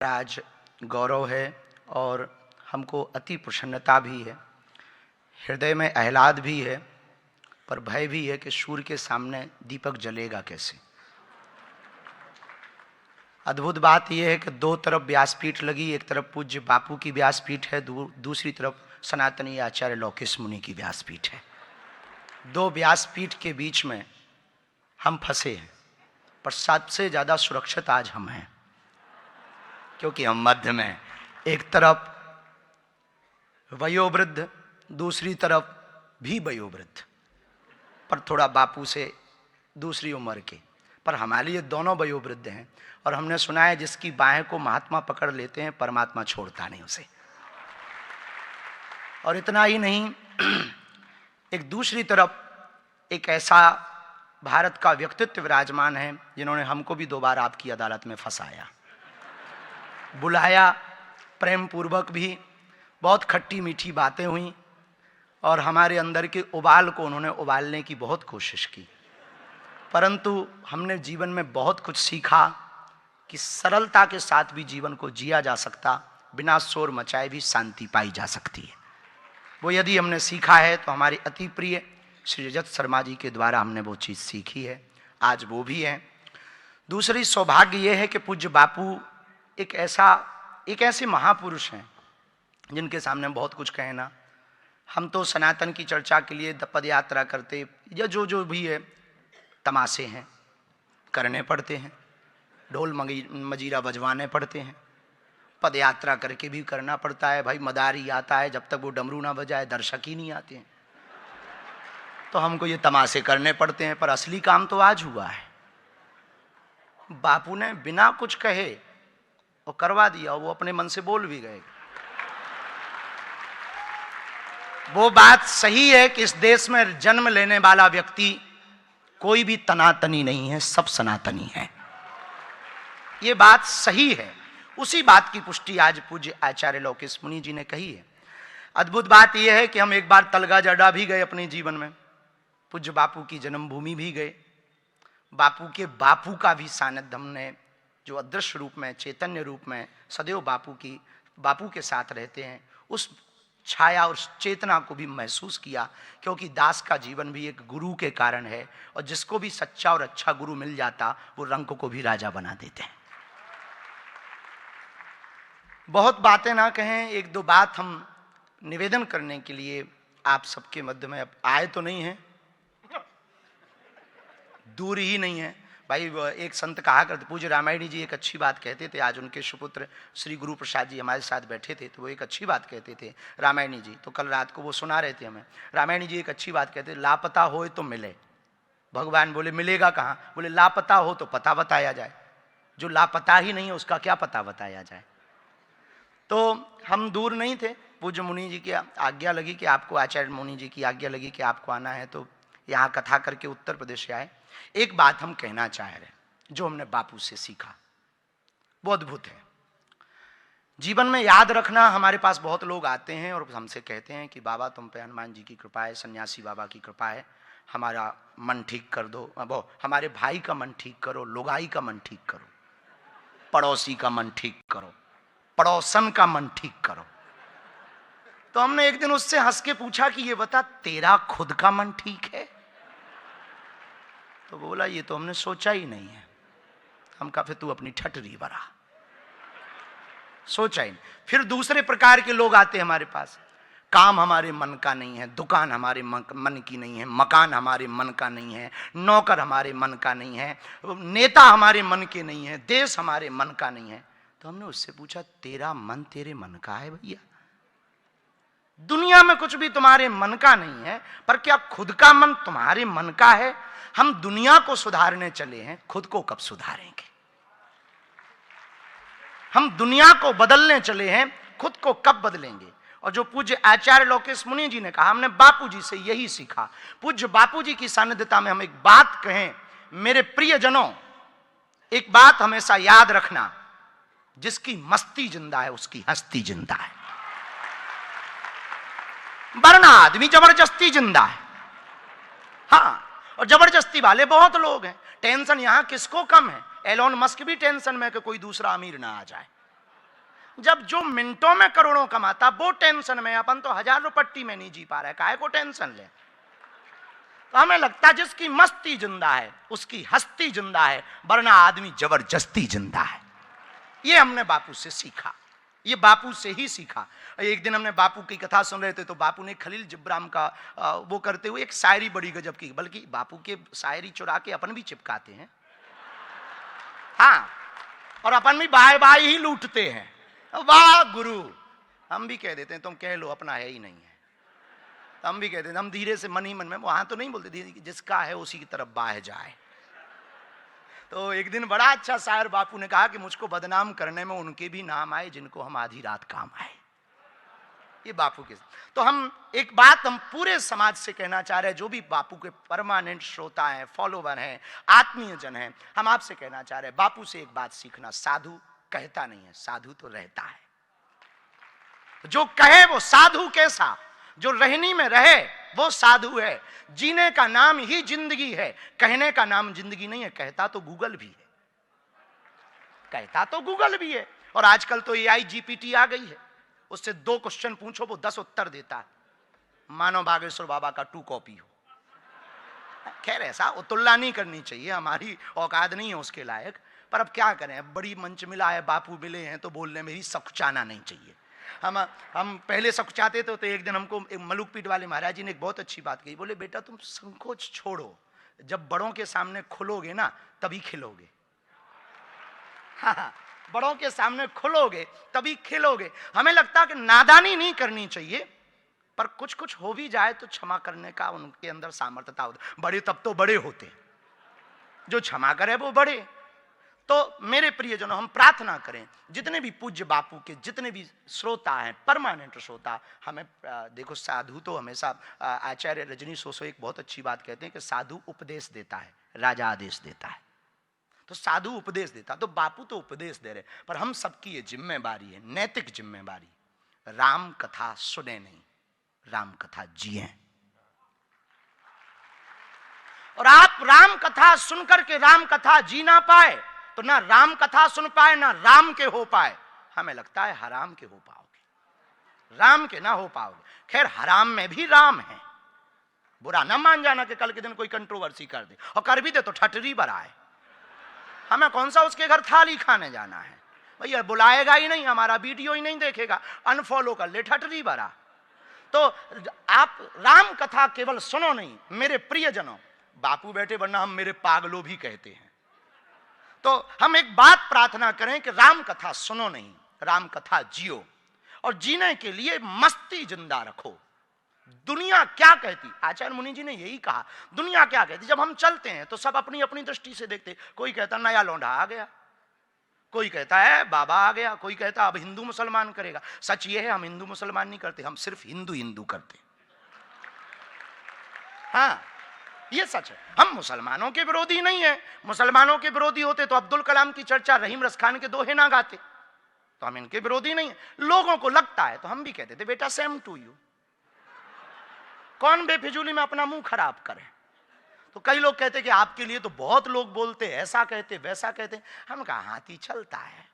आज गौरव है और हमको अति प्रसन्नता भी है, हृदय में आह्लाद भी है, पर भय भी है कि सूर्य के सामने दीपक जलेगा कैसे। अद्भुत बात यह है कि दो तरफ व्यासपीठ लगी, एक तरफ पूज्य बापू की व्यासपीठ है, दूसरी तरफ सनातनी आचार्य लौकिस मुनि की व्यासपीठ है। दो व्यासपीठ के बीच में हम फंसे हैं, पर सबसे ज़्यादा सुरक्षित आज हम हैं, क्योंकि हम मध्य में, एक तरफ वयोवृद्ध, दूसरी तरफ भी वयोवृद्ध, पर थोड़ा बापू से दूसरी उम्र के, पर हमारे लिए दोनों वयोवृद्ध हैं। और हमने सुना है जिसकी बाहें को महात्मा पकड़ लेते हैं परमात्मा छोड़ता नहीं उसे। और इतना ही नहीं, एक दूसरी तरफ एक ऐसा भारत का व्यक्तित्व विराजमान है जिन्होंने हमको भी 2 बार आपकी अदालत में फंसाया, बुलाया प्रेम पूर्वक भी, बहुत खट्टी मीठी बातें हुई और हमारे अंदर के उबाल को उन्होंने उबालने की बहुत कोशिश की, परंतु हमने जीवन में बहुत कुछ सीखा कि सरलता के साथ भी जीवन को जिया जा सकता, बिना शोर मचाए भी शांति पाई जा सकती है। वो यदि हमने सीखा है तो हमारे अति प्रिय श्री रजत शर्मा जी के द्वारा हमने वो चीज़ सीखी है, आज वो भी है। दूसरी सौभाग्य ये है कि पूज्य बापू एक ऐसे महापुरुष हैं जिनके सामने बहुत कुछ कहना। हम तो सनातन की चर्चा के लिए पद यात्रा करते या जो भी है, तमाशे हैं, करने पड़ते हैं, ढोल मजीरा बजवाने पड़ते हैं, पद यात्रा करके भी करना पड़ता है। भाई मदारी आता है, जब तक वो डमरू ना बजाए दर्शक ही नहीं आते हैं, तो हमको ये तमाशे करने पड़ते हैं। पर असली काम तो आज हुआ है, बापू ने बिना कुछ कहे वो करवा दिया, वो अपने मन से बोल भी गए। वो बात सही है कि इस देश में जन्म लेने वाला व्यक्ति कोई भी तनातनी नहीं है, सब सनातनी है, ये बात सही है। उसी बात की पुष्टि आज पूज्य आचार्य लौकिस मुनि जी ने कही है। अद्भुत बात यह है कि हम एक बार तलगा जड़ा भी गए अपने जीवन में, पूज्य बापू की जन्मभूमि भी गए, बापू के बापू का भी सानिध्य हमने, जो अदृश्य रूप में, चैतन्य रूप में सदैव बापू के साथ रहते हैं, उस छाया और चेतना को भी महसूस किया। क्योंकि दास का जीवन भी एक गुरु के कारण है, और जिसको भी सच्चा और अच्छा गुरु मिल जाता वो रंक को भी राजा बना देते हैं। बहुत बातें ना कहें, 1-2 बात हम निवेदन करने के लिए आप सबके मध्य में अब आए तो नहीं है, दूर ही नहीं है भाई। एक संत कहा करते, पूज्य रामायणी जी एक अच्छी बात कहते थे, आज उनके सुपुत्र श्री गुरु प्रसाद जी हमारे साथ बैठे थे, तो वो एक अच्छी बात कहते थे रामायणी जी, तो कल रात को वो सुना रहे थे हमें। रामायणी जी एक अच्छी बात कहते, लापता हो तो मिले। भगवान बोले मिलेगा कहाँ? बोले लापता हो तो पता बताया जाए, जो लापता ही नहीं है उसका क्या पता बताया जाए। तो हम दूर नहीं थे, पूज्य मुनि जी की आज्ञा लगी कि आपको, आचार्य मुनि जी की आज्ञा लगी कि आपको आना है, तो यहाँ कथा करके उत्तर प्रदेश से आए। एक बात हम कहना चाह रहे हैं, जो हमने बापू से सीखा वो अद्भुत है। जीवन में याद रखना, हमारे पास बहुत लोग आते हैं और हमसे कहते हैं कि बाबा तुम पे हनुमान जी की कृपा है, सन्यासी बाबा की कृपा है, हमारा मन ठीक कर दो, वो हमारे भाई का मन ठीक करो, लोगाई का मन ठीक करो, पड़ोसी का मन ठीक करो, पड़ोसन का मन ठीक करो। तो हमने एक दिन उससे हंस के पूछा कि ये बता तेरा खुद का मन ठीक है? तो बोला ये तो हमने सोचा ही नहीं है। हम कहा फिर तू अपनी ठटरी भरा, सोचा ही नहीं। फिर दूसरे प्रकार के लोग आते हमारे पास, काम हमारे मन का नहीं है, दुकान हमारे मन की नहीं है, मकान हमारे मन का नहीं है, नौकर हमारे मन का नहीं है, नेता हमारे मन के नहीं है, देश हमारे मन का नहीं है। तो हमने उससे पूछा तेरा मन तेरे मन का है भैया? दुनिया में कुछ भी तुम्हारे मन का नहीं है, पर क्या खुद का मन तुम्हारे मन का है? हम दुनिया को सुधारने चले हैं, खुद को कब सुधारेंगे? हम दुनिया को बदलने चले हैं, खुद को कब बदलेंगे? और जो पूज्य आचार्य लौकिस मुनि जी ने कहा, हमने बापू जी से यही सीखा। पूज्य बापू जी की सानिध्यता में हम एक बात कहें, मेरे प्रियजनों, एक बात हमेशा याद रखना, जिसकी मस्ती जिंदा है उसकी हस्ती जिंदा है, वरना आदमी जबरदस्ती जिंदा है। हाँ, और जबरदस्ती वाले बहुत लोग हैं। टेंशन यहां किसको कम है? एलोन मस्क भी टेंशन में कि कोई दूसरा अमीर ना आ जाए। जब जो मिनटों में करोड़ों कमाता वो टेंशन में, अपन तो 1000 रुपट्टी में नहीं जी पा रहे, काहे को टेंशन ले। तो हमें लगता है जिसकी मस्ती जिंदा है उसकी हस्ती जिंदा है, वरना आदमी जबरदस्ती जिंदा है। ये हमने बापू से सीखा, ये बापू से ही सीखा। एक दिन हमने बापू की कथा सुन रहे थे तो बापू ने खलील जिब्राम का वो करते हुए एक शायरी बड़ी गजब की, बल्कि बापू के शायरी चुरा के अपन भी चिपकाते हैं, हाँ, और अपन भी बाय बाय ही लूटते हैं। वाह गुरु, हम भी कह देते हैं तुम कह लो अपना है ही नहीं है, तो हम भी कहते हैं, हम धीरे से मन ही मन में, वहां तो नहीं बोलते जिसका है उसी की तरफ बाह जाए। तो एक दिन बड़ा अच्छा शायर बापू ने कहा कि मुझको बदनाम करने में उनके भी नाम आए जिनको हम आधी रात काम आए। ये बापू के। तो हम एक बात हम पूरे समाज से कहना चाह रहे हैं, जो भी बापू के परमानेंट श्रोता हैं, फॉलोवर हैं, आत्मीय जन हैं, हम आपसे कहना चाह रहे हैं बापू से एक बात सीखना, साधु कहता नहीं है, साधु तो रहता है। जो कहे वो साधु कैसा, जो रहनी में रहे वो साधु है। जीने का नाम ही जिंदगी है, कहने का नाम जिंदगी नहीं है। कहता तो गूगल भी है, कहता तो गूगल भी है, और आजकल तो AI GPT आ गई है, उससे 2 क्वेश्चन पूछो वो 10 उत्तर देता है, मानो बागेश्वर बाबा का 2 कॉपी हो। खैर ऐसा तुलना नहीं करनी चाहिए, हमारी औकात नहीं है उसके लायक, पर अब क्या करें, अब बड़ी मंच मिला है, बापू मिले हैं तो बोलने में भी सकुचाना नहीं चाहिए। हम पहले सकुचाते थे, तो एक दिन हमको मलुक पीठ वाले महाराज जी ने एक बहुत अच्छी बात कही, बोले बेटा तुम संकोच छोड़ो, जब बड़ों के सामने खुलोगे ना तभी खिलोगे। हाँ, बड़ों के सामने खुलोगे तभी खिलोगे। हमें लगता है कि नादानी नहीं करनी चाहिए, पर कुछ कुछ हो भी जाए तो क्षमा करने का उनके अंदर सामर्थ्यता होती। बड़े तब तो बड़े होते, जो क्षमा करे वो बड़े। तो मेरे प्रियजनों, हम प्रार्थना करें जितने भी पूज्य बापू के जितने भी श्रोता हैं, परमानेंट श्रोता, हमें देखो साधु तो हमेशा, आचार्य रजनी सोसो एक बहुत अच्छी बात कहते हैं कि साधु उपदेश देता है, राजा आदेश देता है। तो साधु उपदेश देता, तो बापू तो उपदेश दे रहे, पर हम सबकी ये जिम्मेवारी है, नैतिक जिम्मेवारी, राम कथा सुने नहीं, राम कथा जिए। और आप राम कथा सुनकर के राम कथा जी ना पाए तो ना राम कथा सुन पाए ना राम के हो पाए, हमें लगता है हराम के हो पाओगे, राम के ना हो पाओगे। खैर हराम में भी राम है, बुरा ना मान जाना कि कल के दिन कोई कंट्रोवर्सी कर दे, और कर भी दे तो ठटरी बराए, हमें कौन सा उसके घर थाली खाने जाना है, भैया बुलाएगा ही नहीं, हमारा वीडियो ही नहीं देखेगा, अनफॉलो कर ले, ठटरी बरा। तो आप राम कथा केवल सुनो नहीं मेरे प्रियजनों, बापू बैठे वरना हम मेरे पागलों भी कहते हैं। तो हम एक बात प्रार्थना करें कि राम कथा सुनो नहीं, राम कथा जियो, और जीने के लिए मस्ती जिंदा रखो। दुनिया क्या कहती, आचार्य मुनि जी ने यही कहा, दुनिया क्या कहती। जब हम चलते हैं तो सब अपनी अपनी दृष्टि से देखते, कोई कहता नया लौंडा आ गया, कोई कहता है बाबा आ गया, कोई कहता अब हिंदू मुसलमान करेगा। सच ये है हम हिंदू मुसलमान नहीं करते, हम सिर्फ हिंदू हिंदू करते। हाँ ये सच है, हम मुसलमानों के विरोधी नहीं है। मुसलमानों के विरोधी होते तो अब्दुल कलाम की चर्चा रहीम रसखान के दोहे ना गाते। तो हम इनके विरोधी नहीं है, लोगों को लगता है तो हम भी कहते थे बेटा सेम टू यू, कौन बेफिजूली में अपना मुंह खराब करे। तो कई लोग कहते कि आपके लिए तो बहुत लोग बोलते, ऐसा कहते वैसा कहते। हम कहा हाथी चलता है,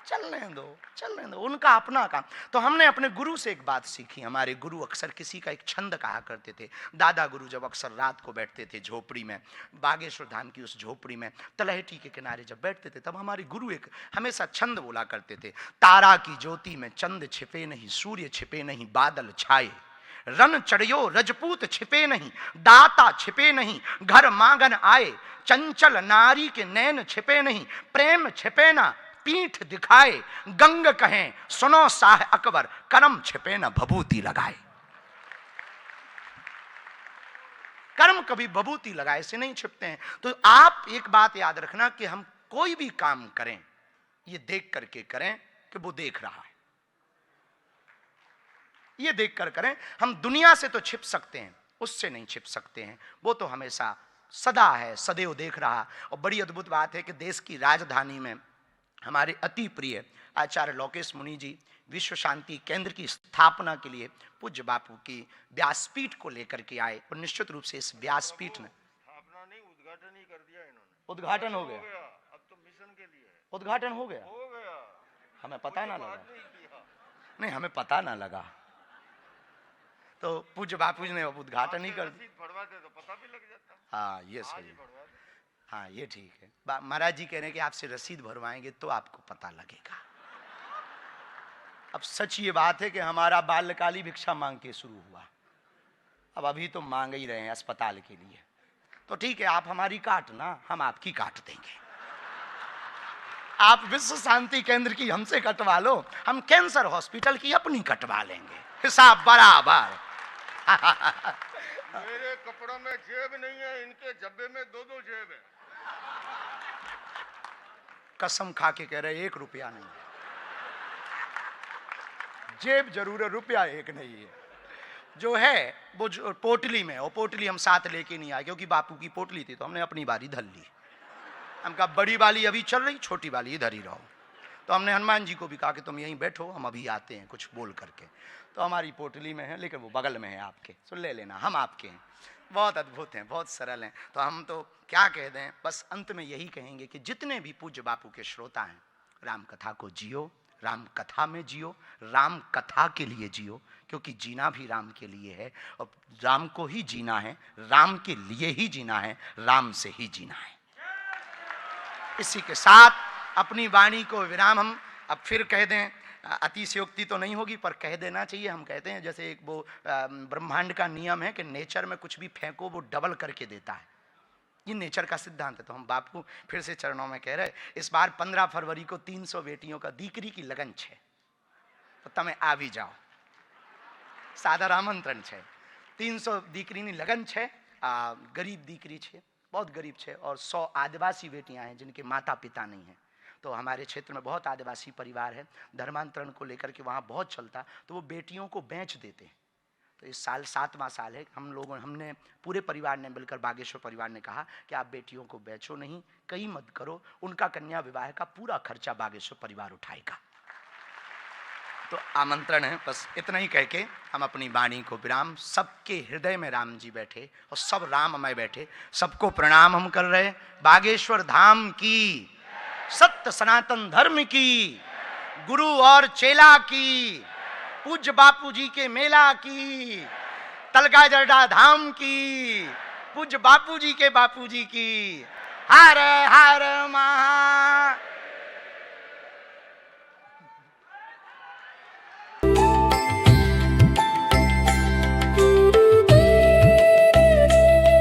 चलने दो, उनका अपना काम। तो हमने अपने गुरु से एक बात सीखी, हमारे गुरु अक्सर किसी का एक छंद कहा करते थे। दादा गुरु जब अक्सर रात को बैठते थे झोपड़ी में, बागेश्वर धाम की उस झोपड़ी में तलहटी के किनारे जब बैठते थे, तब हमारे गुरु एक हमेशा छंद बोला करते थे, तारा की ज्योति में चंद छिपे नहीं, सूर्य छिपे नहीं, बादल छाए, रन चढ़ियो रजपूत छिपे नहीं, दाता छिपे नहीं, घर मांगन आए, चंचल नारी के नैन छिपे नहीं, प्रेम छिपे ना, पीठ दिखाए, गंग कहें सुनो शाह अकबर, कर्म छिपे न भभूति लगाए। कर्म कभी भभूति लगाए से नहीं छिपते हैं। तो आप एक बात याद रखना कि हम कोई भी काम करें ये देख करके करें कि वो देख रहा है, ये देख कर करें। हम दुनिया से तो छिप सकते हैं, उससे नहीं छिप सकते हैं, वो तो हमेशा सदा है, सदैव देख रहा। और बड़ी अद्भुत बात है कि देश की राजधानी में हमारे अति प्रिय आचार्य लोकेश मुनि जी विश्व शांति केंद्र की स्थापना के लिए पूज्य बापू की व्यासपीठ को लेकर के आए, और निश्चित रूप से इस व्यासपीठ में स्थापना नहीं, उद्घाटन ही कर दिया इन्होंने। उद्घाटन हो गया। अब तो मिशन उद्घाटन हो गया? हमें पता ना लगा। नहीं, हमें पता ना लगा। तो पूज्य बापू जी ने उद्घाटन ही कर दिया। तो पता भी लग जाता। हाँ, ये सही है। हाँ, ये ठीक है। महाराज जी कह रहे हैं कि आपसे रसीद भरवाएंगे तो आपको पता लगेगा। अब सच ये बात है कि हमारा बाल्यकाली भिक्षा मांग के शुरू हुआ, अब अभी तो मांग ही रहे हैं अस्पताल के लिए। तो ठीक है, आप हमारी काटना, हम आपकी काट देंगे। आप विश्व शांति केंद्र की हमसे कटवा लो, हम कैंसर हॉस्पिटल की अपनी कटवा लेंगे, हिसाब बराबर। मेरे कपड़ों में जेब नहीं है, इनके जब्बे में 2-2 जेब है। कसम खा के कह रहे 1 रुपया नहीं है, जेब जरूर है, रुपया एक नहीं है। जो है वो पोटली में, और पोटली हम साथ लेके नहीं आए क्योंकि बापू की पोटली थी तो हमने अपनी बारी धर ली। हम कहा बड़ी वाली अभी चल रही, छोटी वाली इधर ही रहो। तो हमने हनुमान जी को भी कहा कि तुम यहीं बैठो, हम अभी आते हैं, कुछ बोल करके। तो हमारी पोटली में है, लेकिन वो बगल में है आपके, तो ले लेना, हम आपके हैं। बहुत अद्भुत हैं, बहुत सरल हैं। तो हम तो क्या कह दें, बस अंत में यही कहेंगे कि जितने भी पूज्य बापू के श्रोता हैं, राम कथा को जियो, राम कथा में जियो, राम कथा के लिए जियो, क्योंकि जीना भी राम के लिए है और राम को ही जीना है, राम के लिए ही जीना है, राम से ही जीना है। इसी के साथ अपनी वाणी को विराम हम अब फिर कह दें, अतिशयोक्ति तो नहीं होगी पर कह देना चाहिए। हम कहते हैं जैसे एक वो ब्रह्मांड का नियम है कि नेचर में कुछ भी फेंको वो डबल करके देता है, ये नेचर का सिद्धांत है। तो हम बापू फिर से चरणों में कह रहे, इस बार 15 फरवरी को 300 बेटियों का दीकरी की लगन है, तो तमें आ भी जाओ, सादर आमंत्रण है। 300 दीकरी लगन है, गरीब दीकरी है, बहुत गरीब है, और 100 आदिवासी बेटियां हैं जिनके माता पिता नहीं हैं। तो हमारे क्षेत्र में बहुत आदिवासी परिवार है, धर्मांतरण को लेकर के वहाँ बहुत चलता, तो वो बेटियों को बेच देते हैं। तो इस साल 7वां साल है, हमने पूरे परिवार ने मिलकर, बागेश्वर परिवार ने कहा कि आप बेटियों को बेचो नहीं, कहीं मत करो, उनका कन्या विवाह का पूरा खर्चा बागेश्वर परिवार उठाएगा। तो आमंत्रण है, बस इतना ही कह के हम अपनी वाणी को विराम। सबके हृदय में राम जी बैठे और सब राममय बैठे, सबको प्रणाम हम कर रहे। बागेश्वर धाम की, सत्य सनातन धर्म की, गुरु और चेला की, पूज्य बापू जी के मेला की, तलगा जरडा धाम की, पूज्य बापू जी के बापू जी की। हर हर महा